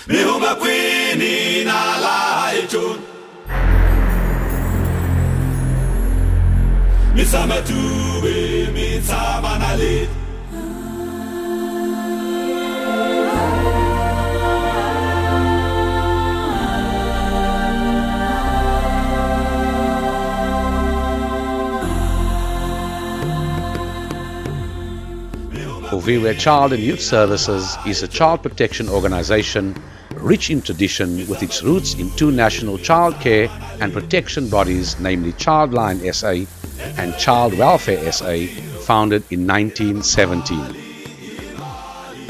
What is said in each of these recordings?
Mihuma kwini na la echon Misama tuwe misama na le Uviwe Child and Youth Services is a child protection organization rich in tradition with its roots in two national child care and protection bodies, namely Childline SA and Child Welfare SA, founded in 1917.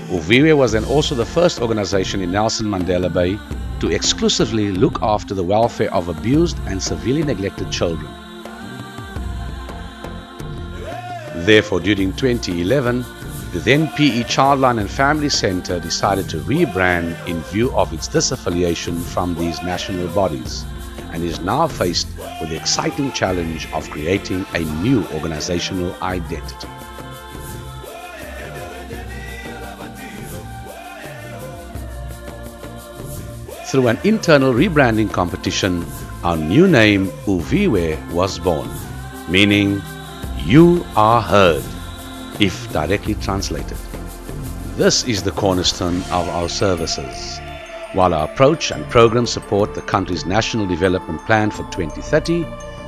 Uviwe was then also the first organization in Nelson Mandela Bay to exclusively look after the welfare of abused and severely neglected children. Therefore, during 2011, the then PE Childline and Family Centre decided to rebrand in view of its disaffiliation from these national bodies and is now faced with the exciting challenge of creating a new organizational identity. Through an internal rebranding competition, our new name Uviwe was born, meaning "You are heard," if directly translated. This is the cornerstone of our services. While our approach and programs support the country's National Development Plan for 2030,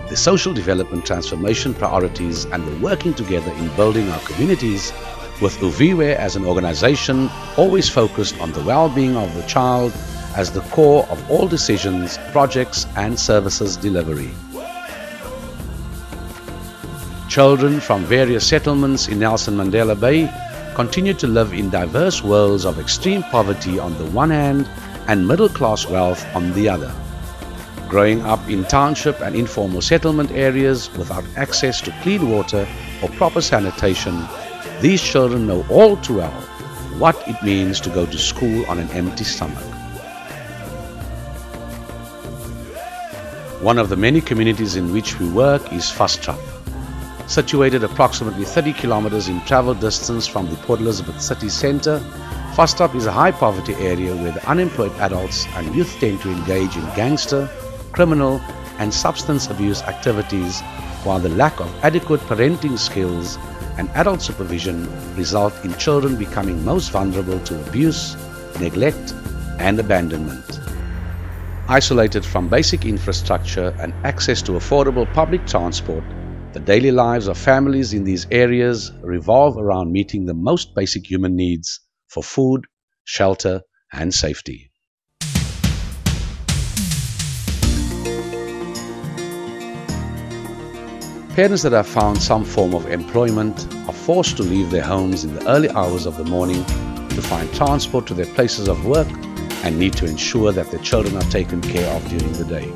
the social development transformation priorities and the working together in building our communities, with Uviwe as an organization always focused on the well-being of the child as the core of all decisions, projects and services delivery. Children from various settlements in Nelson Mandela Bay continue to live in diverse worlds of extreme poverty on the one hand and middle-class wealth on the other. Growing up in township and informal settlement areas without access to clean water or proper sanitation, these children know all too well what it means to go to school on an empty stomach. One of the many communities in which we work is Vastrap. Situated approximately 30 kilometers in travel distance from the Port Elizabeth city centre, Vastrap is a high poverty area where the unemployed adults and youth tend to engage in gangster, criminal and substance abuse activities, while the lack of adequate parenting skills and adult supervision result in children becoming most vulnerable to abuse, neglect and abandonment. Isolated from basic infrastructure and access to affordable public transport, the daily lives of families in these areas revolve around meeting the most basic human needs for food, shelter, and safety. Parents that have found some form of employment are forced to leave their homes in the early hours of the morning to find transport to their places of work and need to ensure that their children are taken care of during the day.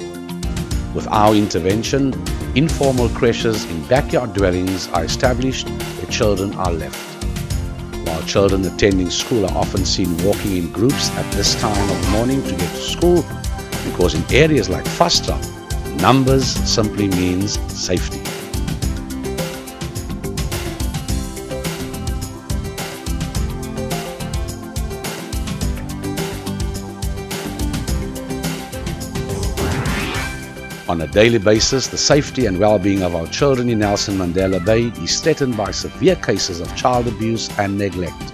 With our intervention, informal creches in backyard dwellings are established where children are left. While children attending school are often seen walking in groups at this time of the morning to get to school, because in areas like Vastrap, numbers simply means safety. On a daily basis, the safety and well-being of our children in Nelson Mandela Bay is threatened by severe cases of child abuse and neglect.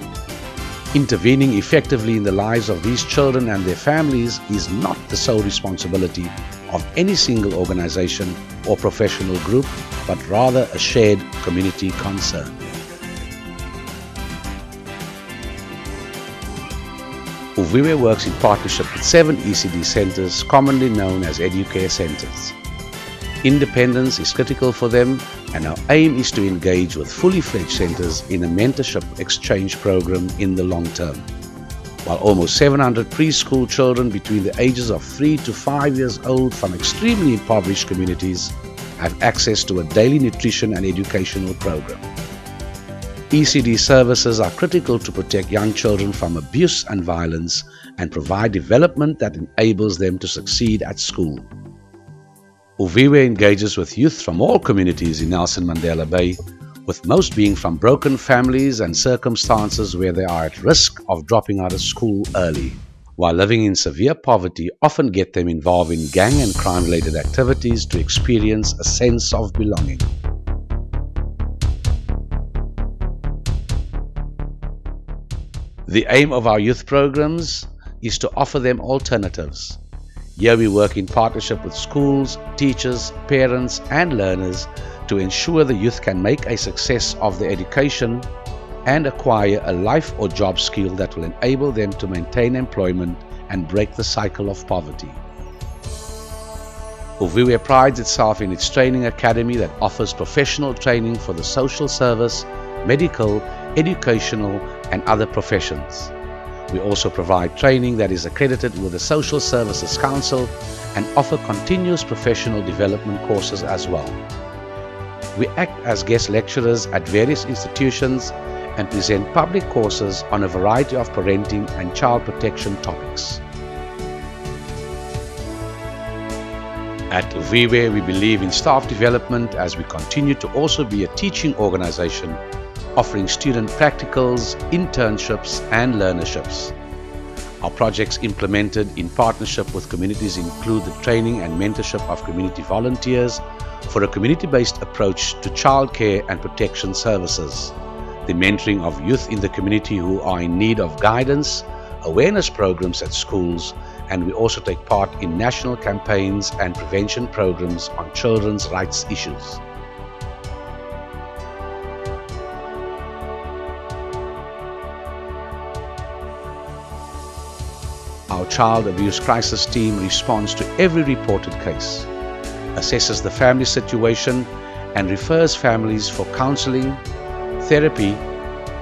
Intervening effectively in the lives of these children and their families is not the sole responsibility of any single organization or professional group, but rather a shared community concern. Uviwe works in partnership with 7 ECD centres, commonly known as educare centres. Independence is critical for them, and our aim is to engage with fully fledged centres in a mentorship exchange program in the long term. While almost 700 preschool children between the ages of 3 to 5 years old from extremely impoverished communities have access to a daily nutrition and educational program. ECD services are critical to protect young children from abuse and violence and provide development that enables them to succeed at school. Uviwe engages with youth from all communities in Nelson Mandela Bay, with most being from broken families and circumstances where they are at risk of dropping out of school early. while living in severe poverty often get them involved in gang and crime-related activities to experience a sense of belonging. The aim of our youth programs is to offer them alternatives. Here we work in partnership with schools, teachers, parents and learners to ensure the youth can make a success of their education and acquire a life or job skill that will enable them to maintain employment and break the cycle of poverty. Uviwe prides itself in its training academy that offers professional training for the social service, medical, educational and other professions. We also provide training that is accredited with the Social Services Council and offer continuous professional development courses as well. We act as guest lecturers at various institutions and present public courses on a variety of parenting and child protection topics. At Uviwe, we believe in staff development as we continue to also be a teaching organization offering student practicals, internships and learnerships. Our projects implemented in partnership with communities include the training and mentorship of community volunteers for a community-based approach to childcare and protection services, the mentoring of youth in the community who are in need of guidance, awareness programs at schools, and we also take part in national campaigns and prevention programs on children's rights issues. Our Child Abuse Crisis Team responds to every reported case, assesses the family situation and refers families for counseling, therapy,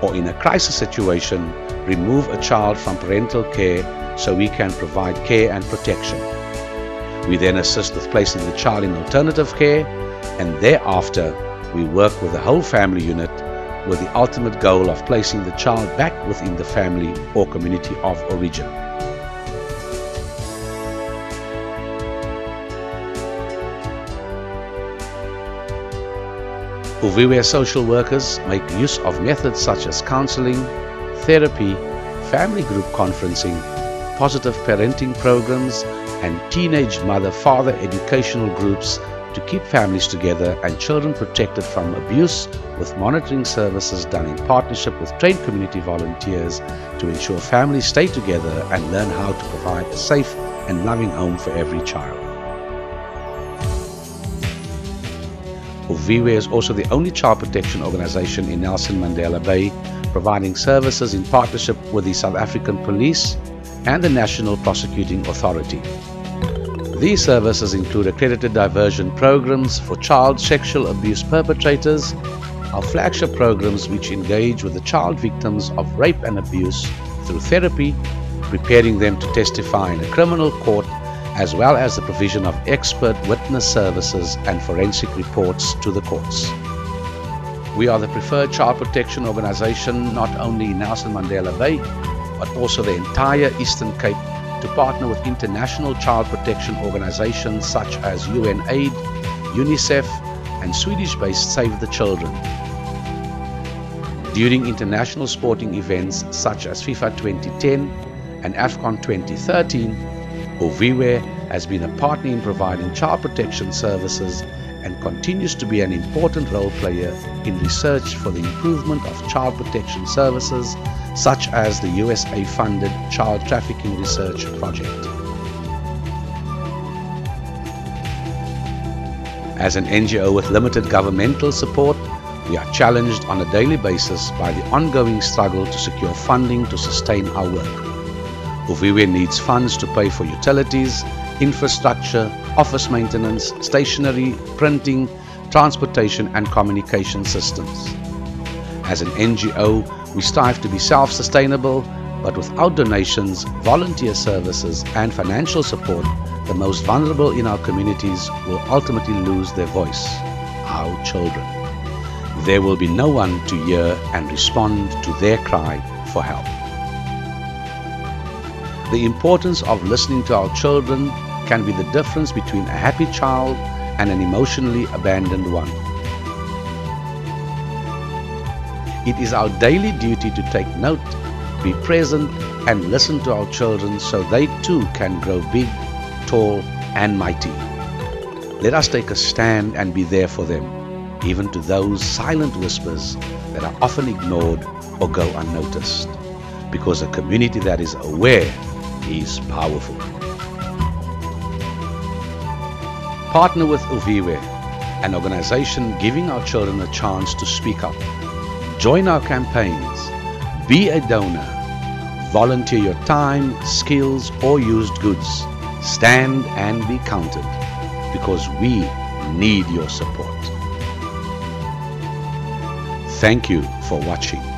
or in a crisis situation, remove a child from parental care so we can provide care and protection. We then assist with placing the child in alternative care, and thereafter we work with the whole family unit with the ultimate goal of placing the child back within the family or community of origin. Uviwe social workers make use of methods such as counseling, therapy, family group conferencing, positive parenting programs, and teenage mother-father educational groups to keep families together and children protected from abuse, with monitoring services done in partnership with trained community volunteers to ensure families stay together and learn how to provide a safe and loving home for every child. Uviwe is also the only child protection organization in Nelson Mandela Bay, providing services in partnership with the South African Police and the National Prosecuting Authority. These services include accredited diversion programs for child sexual abuse perpetrators, our flagship programs which engage with the child victims of rape and abuse through therapy, preparing them to testify in a criminal court, as well as the provision of expert witness services and forensic reports to the courts. We are the preferred child protection organization not only in Nelson Mandela Bay, but also the entire Eastern Cape, to partner with international child protection organizations such as UNAID, UNICEF, and Swedish-based Save the Children. During international sporting events such as FIFA 2010 and AFCON 2013, Uviwe has been a partner in providing child protection services and continues to be an important role player in research for the improvement of child protection services, such as the USA-funded Child Trafficking Research Project. As an NGO with limited governmental support, we are challenged on a daily basis by the ongoing struggle to secure funding to sustain our work. Uviwe needs funds to pay for utilities, infrastructure, office maintenance, stationery, printing, transportation and communication systems. As an NGO, we strive to be self-sustainable, but without donations, volunteer services and financial support, the most vulnerable in our communities will ultimately lose their voice, our children. There will be no one to hear and respond to their cry for help. The importance of listening to our children can be the difference between a happy child and an emotionally abandoned one. It is our daily duty to take note, be present, and listen to our children so they too can grow big, tall and mighty. Let us take a stand and be there for them, even to those silent whispers that are often ignored or go unnoticed, because a community that is aware is powerful. Partner with Uviwe, an organization giving our children a chance to speak up. Join our campaigns, be a donor, volunteer your time, skills or used goods. Stand and be counted, because we need your support. Thank you for watching.